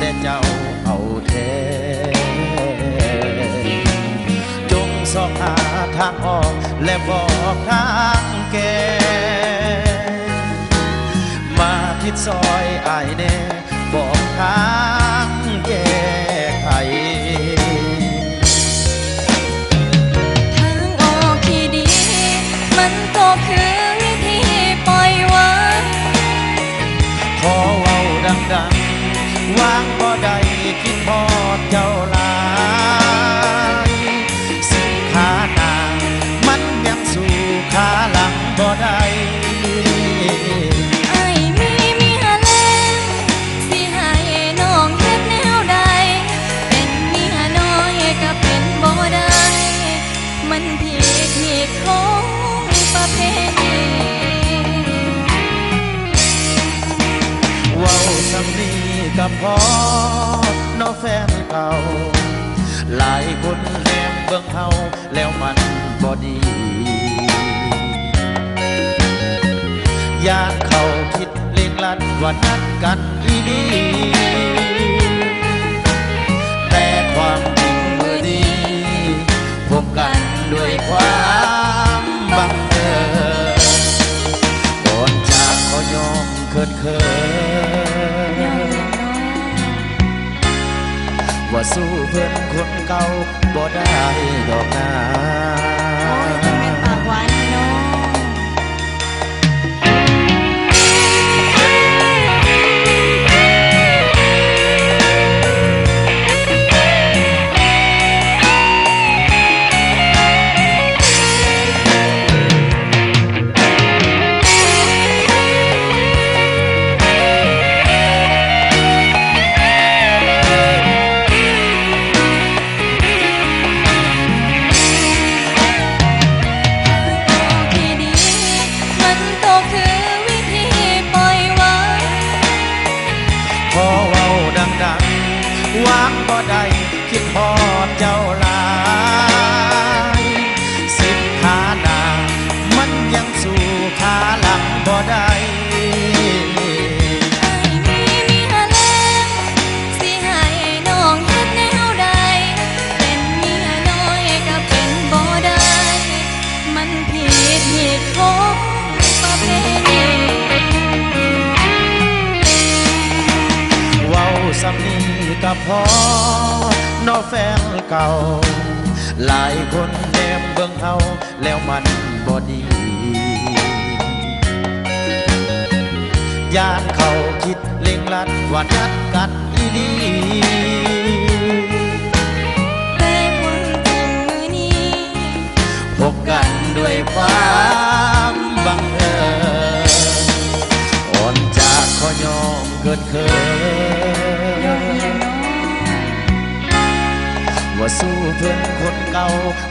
แต่เจ้าเอาแท้จงสอบหาทางออกและบอกทางแก้มาคิดซอยอ้ายแน่บอกทางแก้ไขทางออกที่ดีมันก็คือวิธีปล่อยวางขอเว้าดังๆวางบ่ได้คิดพอดเจ้าลายสิขาหน้ามันยังสู่ขาหลังบ่ได้มันผิดของประเพณีเว้าสำนีกับพ่อน้องแฟนเก่าหลายคนแนมเบิ่งเฮาแล้วมันบ่ดีญาติเขาคิดเล่งลัดว่านัดกันอีดีแต่ความจริงเมื่อดีพบกันด้วยความบังเอิญก่อนจากขอยอมเขินว่าสู้เพื่อนคนเก่าบ่ได้ดอกนาโอ้ยจะเป็นปากหวานเนาะวางบ่ได้คิดพอดเจ้าลายสิบขาหน้ามันยังสู่ขาหลังบ่ได้มีหาแล้วสิให้น้องเฮ็ดแนวใดเป็นเมียน้อยก็เป็นบ่ได้มันผิดของประเพณีเว้าสำนีกับพ่อน้องแฟนเก่าหลายคนแนมเบิ่งเฮาแล้วมันบ่ดีญาติเขาคิดเล่งลัดว่านัดกันอีดีแต่ความจริงมื้อนี้พบกันด้วยความบังเอิญอ่อนจากขอยอมเกินเคยว่าสู้เพื่อนคนเก่า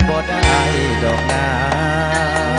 บ่ได้ดอกนา